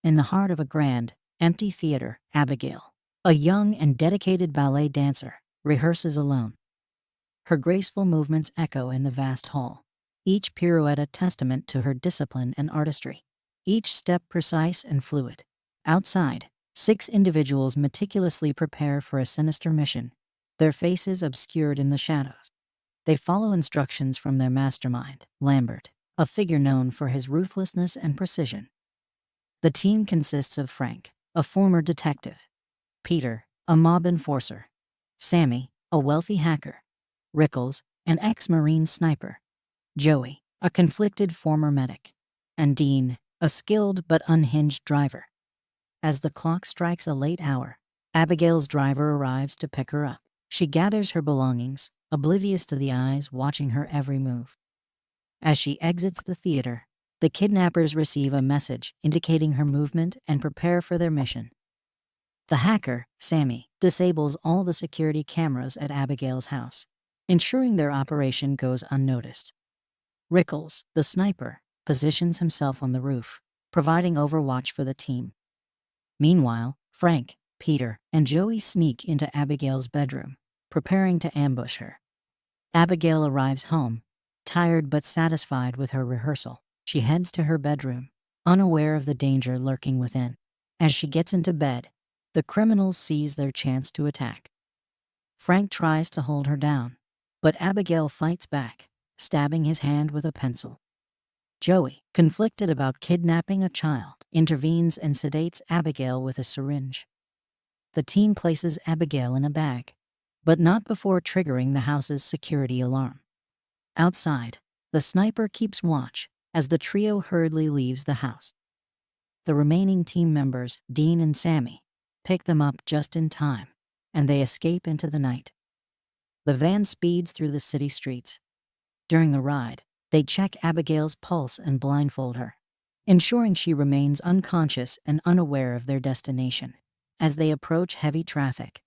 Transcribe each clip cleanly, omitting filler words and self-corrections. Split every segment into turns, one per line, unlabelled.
In the heart of a grand, empty theater, Abigail, a young and dedicated ballet dancer, rehearses alone. Her graceful movements echo in the vast hall, each pirouette a testament to her discipline and artistry, each step precise and fluid. Outside, 6 individuals meticulously prepare for a sinister mission, their faces obscured in the shadows. They follow instructions from their mastermind, Lambert, a figure known for his ruthlessness and precision. The team consists of Frank, a former detective; Peter, a mob enforcer; Sammy, a wealthy hacker; Rickles, an ex-Marine sniper; Joey, a conflicted former medic; and Dean, a skilled but unhinged driver. As the clock strikes a late hour, Abigail's driver arrives to pick her up. She gathers her belongings, oblivious to the eyes watching her every move. As she exits the theater, the kidnappers receive a message indicating her movement and prepare for their mission. The hacker, Sammy, disables all the security cameras at Abigail's house, ensuring their operation goes unnoticed. Rickles, the sniper, positions himself on the roof, providing overwatch for the team. Meanwhile, Frank, Peter, and Joey sneak into Abigail's bedroom, preparing to ambush her. Abigail arrives home, tired but satisfied with her rehearsal. She heads to her bedroom, unaware of the danger lurking within. As she gets into bed, the criminals seize their chance to attack. Frank tries to hold her down, but Abigail fights back, stabbing his hand with a pencil. Joey, conflicted about kidnapping a child, intervenes and sedates Abigail with a syringe. The team places Abigail in a bag, but not before triggering the house's security alarm. Outside, the sniper keeps watch as the trio hurriedly leaves the house. The remaining team members, Dean and Sammy, pick them up just in time, and they escape into the night. The van speeds through the city streets. During the ride, they check Abigail's pulse and blindfold her, ensuring she remains unconscious and unaware of their destination. As they approach heavy traffic,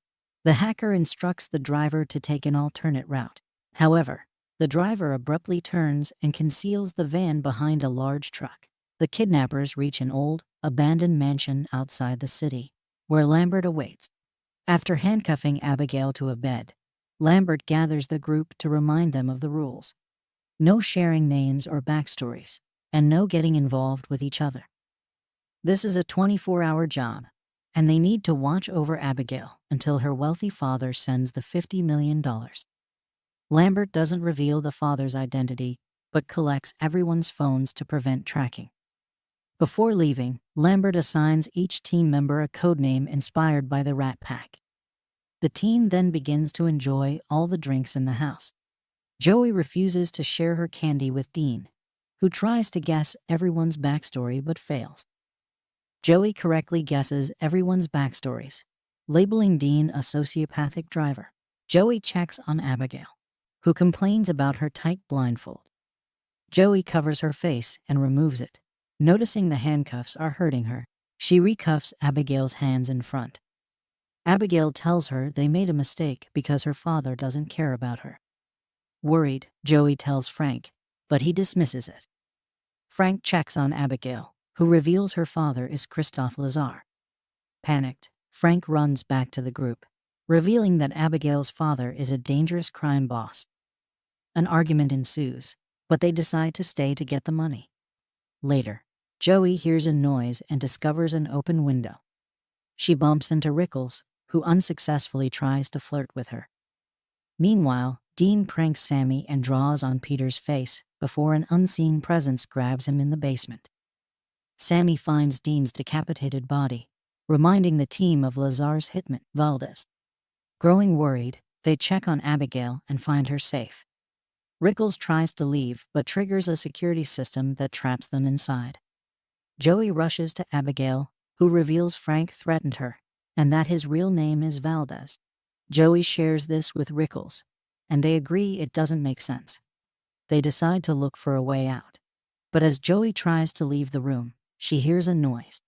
the hacker instructs the driver to take an alternate route. However, the driver abruptly turns and conceals the van behind a large truck. The kidnappers reach an old, abandoned mansion outside the city, where Lambert awaits. After handcuffing Abigail to a bed, Lambert gathers the group to remind them of the rules. No sharing names or backstories, and no getting involved with each other. This is a 24-hour job, and they need to watch over Abigail until her wealthy father sends the $50 million. Lambert doesn't reveal the father's identity, but collects everyone's phones to prevent tracking. Before leaving, Lambert assigns each team member a codename inspired by the Rat Pack. The team then begins to enjoy all the drinks in the house. Joey refuses to share her candy with Dean, who tries to guess everyone's backstory but fails. Joey correctly guesses everyone's backstories, labeling Dean a sociopathic driver. Joey checks on Abigail, who complains about her tight blindfold. Joey covers her face and removes it, noticing the handcuffs are hurting her. She recuffs Abigail's hands in front. Abigail tells her they made a mistake because her father doesn't care about her. Worried, Joey tells Frank, but he dismisses it. Frank checks on Abigail, who reveals her father is Christophe Lazar. Panicked, Frank runs back to the group, revealing that Abigail's father is a dangerous crime boss. An argument ensues, but they decide to stay to get the money. Later, Joey hears a noise and discovers an open window. She bumps into Rickles, who unsuccessfully tries to flirt with her. Meanwhile, Dean pranks Sammy and draws on Peter's face before an unseen presence grabs him in the basement. Sammy finds Dean's decapitated body, reminding the team of Lazar's hitman, Valdez. Growing worried, they check on Abigail and find her safe. Rickles tries to leave but triggers a security system that traps them inside. Joey rushes to Abigail, who reveals Frank threatened her and that his real name is Valdez. Joey shares this with Rickles, and they agree it doesn't make sense. They decide to look for a way out. But as Joey tries to leave the room, she hears a noise.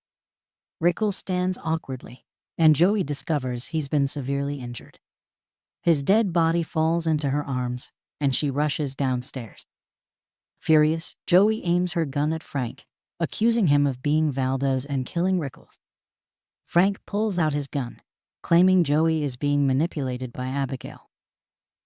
Rickles stands awkwardly, and Joey discovers he's been severely injured. His dead body falls into her arms, and she rushes downstairs. Furious, Joey aims her gun at Frank, accusing him of being Valdez and killing Rickles. Frank pulls out his gun, claiming Joey is being manipulated by Abigail.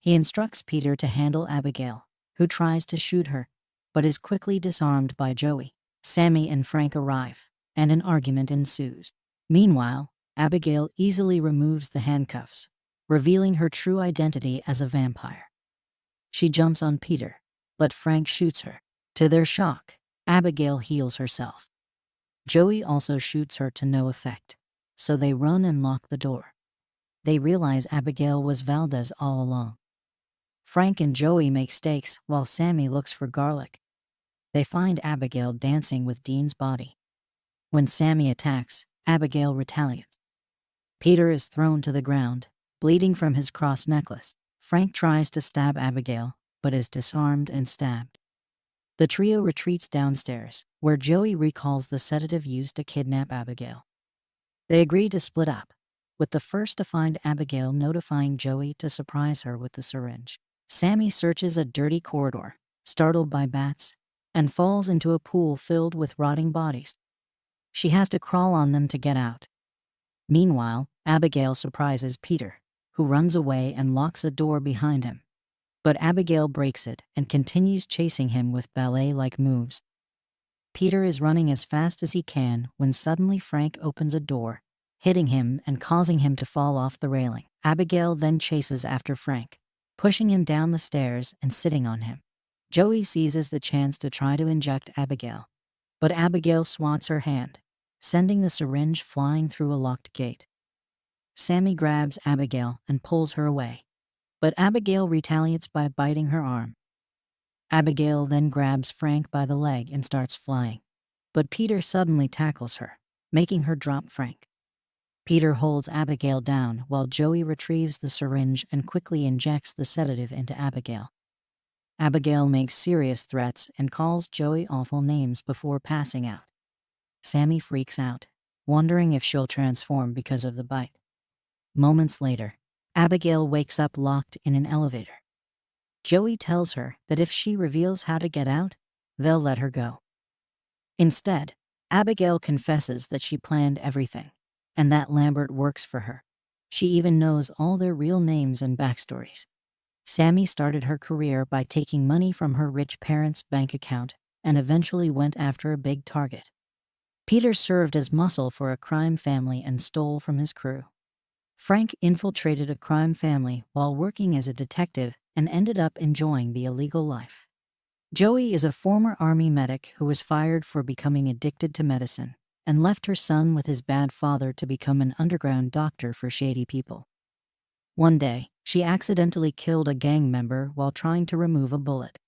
He instructs Peter to handle Abigail, who tries to shoot her, but is quickly disarmed by Joey. Sammy and Frank arrive, and an argument ensues. Meanwhile, Abigail easily removes the handcuffs, revealing her true identity as a vampire. She jumps on Peter, but Frank shoots her. To their shock, Abigail heals herself. Joey also shoots her to no effect, so they run and lock the door. They realize Abigail was Valdez all along. Frank and Joey make steaks while Sammy looks for garlic. They find Abigail dancing with Dean's body. When Sammy attacks, Abigail retaliates. Peter is thrown to the ground, bleeding from his cross necklace. Frank tries to stab Abigail, but is disarmed and stabbed. The trio retreats downstairs, where Joey recalls the sedative used to kidnap Abigail. They agree to split up, with the first to find Abigail notifying Joey to surprise her with the syringe. Sammy searches a dirty corridor, startled by bats, and falls into a pool filled with rotting bodies. She has to crawl on them to get out. Meanwhile, Abigail surprises Peter, who runs away and locks a door behind him. But Abigail breaks it and continues chasing him with ballet-like moves. Peter is running as fast as he can when suddenly Frank opens a door, hitting him and causing him to fall off the railing. Abigail then chases after Frank, pushing him down the stairs and sitting on him. Joey seizes the chance to try to inject Abigail, but Abigail swats her hand, sending the syringe flying through a locked gate. Sammy grabs Abigail and pulls her away, but Abigail retaliates by biting her arm. Abigail then grabs Frank by the leg and starts flying, but Peter suddenly tackles her, making her drop Frank. Peter holds Abigail down while Joey retrieves the syringe and quickly injects the sedative into Abigail. Abigail makes serious threats and calls Joey awful names before passing out. Sammy freaks out, wondering if she'll transform because of the bite. Moments later, Abigail wakes up locked in an elevator. Joey tells her that if she reveals how to get out, they'll let her go. Instead, Abigail confesses that she planned everything, and that Lambert works for her. She even knows all their real names and backstories. Sammy started her career by taking money from her rich parents' bank account and eventually went after a big target. Peter served as muscle for a crime family and stole from his crew. Frank infiltrated a crime family while working as a detective and ended up enjoying the illegal life. Joey is a former army medic who was fired for becoming addicted to medicine and left her son with his bad father to become an underground doctor for shady people. One day, she accidentally killed a gang member while trying to remove a bullet.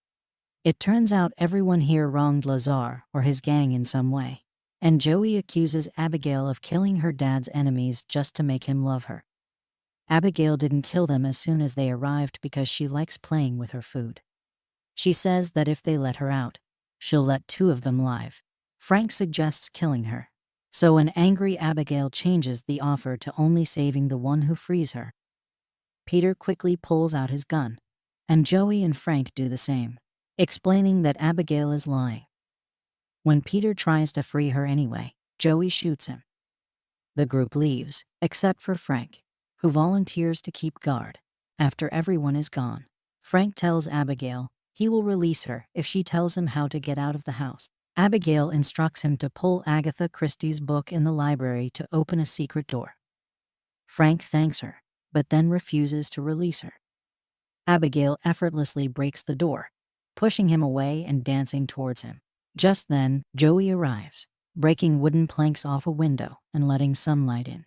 It turns out everyone here wronged Lazar or his gang in some way, and Joey accuses Abigail of killing her dad's enemies just to make him love her. Abigail didn't kill them as soon as they arrived because she likes playing with her food. She says that if they let her out, she'll let two of them live. Frank suggests killing her, so an angry Abigail changes the offer to only saving the one who frees her. Peter quickly pulls out his gun, and Joey and Frank do the same, explaining that Abigail is lying. When Peter tries to free her anyway, Joey shoots him. The group leaves, except for Frank, who volunteers to keep guard. After everyone is gone, Frank tells Abigail he will release her if she tells him how to get out of the house. Abigail instructs him to pull Agatha Christie's book in the library to open a secret door. Frank thanks her, but then refuses to release her. Abigail effortlessly breaks the door, pushing him away and dancing towards him. Just then, Joey arrives, breaking wooden planks off a window and letting sunlight in.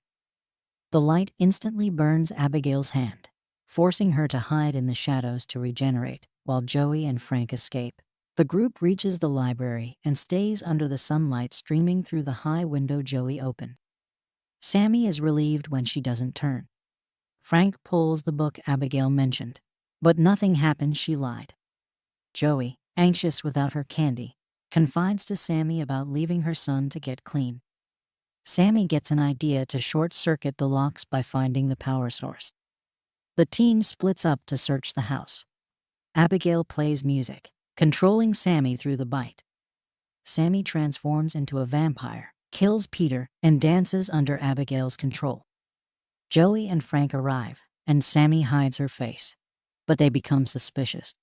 The light instantly burns Abigail's hand, forcing her to hide in the shadows to regenerate, while Joey and Frank escape. The group reaches the library and stays under the sunlight streaming through the high window Joey opened. Sammy is relieved when she doesn't turn. Frank pulls the book Abigail mentioned, but nothing happens. She lied. Joey, anxious without her candy, confides to Sammy about leaving her son to get clean. Sammy gets an idea to short-circuit the locks by finding the power source. The team splits up to search the house. Abigail plays music, controlling Sammy through the bite. Sammy transforms into a vampire, kills Peter, and dances under Abigail's control. Joey and Frank arrive, and Sammy hides her face, but they become suspicious.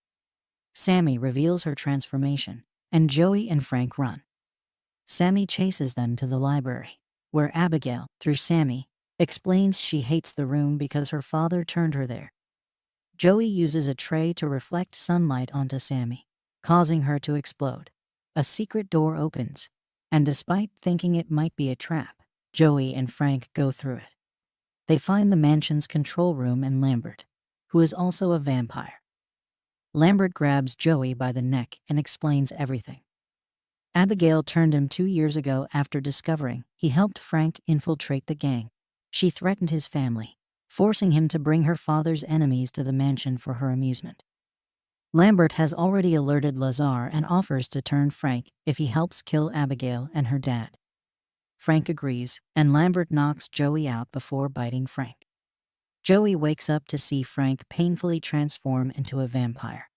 Sammy reveals her transformation, and Joey and Frank run. Sammy chases them to the library, where Abigail, through Sammy, explains she hates the room because her father turned her there. Joey uses a tray to reflect sunlight onto Sammy, causing her to explode. A secret door opens, and despite thinking it might be a trap, Joey and Frank go through it. They find the mansion's control room and Lambert, who is also a vampire. Lambert grabs Joey by the neck and explains everything. Abigail turned him 2 years ago after discovering he helped Frank infiltrate the gang. She threatened his family, forcing him to bring her father's enemies to the mansion for her amusement. Lambert has already alerted Lazar and offers to turn Frank if he helps kill Abigail and her dad. Frank agrees, and Lambert knocks Joey out before biting Frank. Joey wakes up to see Frank painfully transform into a vampire.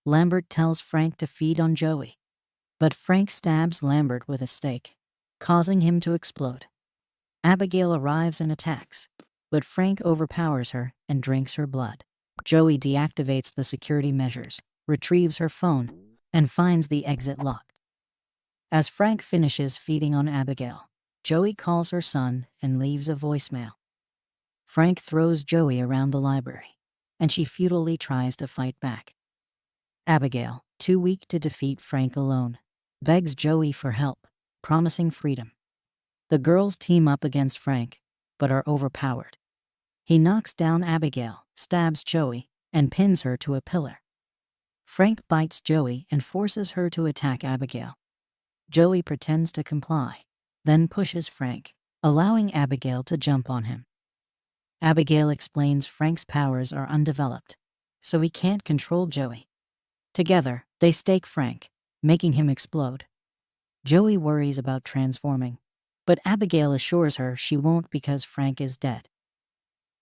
Lambert tells Frank to feed on Joey, but Frank stabs Lambert with a stake, causing him to explode. Abigail arrives and attacks, but Frank overpowers her and drinks her blood. Joey deactivates the security measures, retrieves her phone, and finds the exit locked. As Frank finishes feeding on Abigail, Joey calls her son and leaves a voicemail. Frank throws Joey around the library, and she futilely tries to fight back. Abigail, too weak to defeat Frank alone, begs Joey for help, promising freedom. The girls team up against Frank, but are overpowered. He knocks down Abigail, stabs Joey, and pins her to a pillar. Frank bites Joey and forces her to attack Abigail. Joey pretends to comply, then pushes Frank, allowing Abigail to jump on him. Abigail explains Frank's powers are undeveloped, so he can't control Joey. Together, they stake Frank, making him explode. Joey worries about transforming, but Abigail assures her she won't because Frank is dead.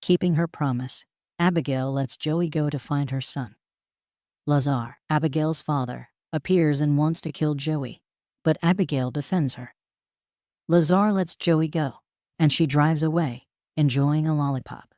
Keeping her promise, Abigail lets Joey go to find her son. Lazar, Abigail's father, appears and wants to kill Joey, but Abigail defends her. Lazar lets Joey go, and she drives away, enjoying a lollipop.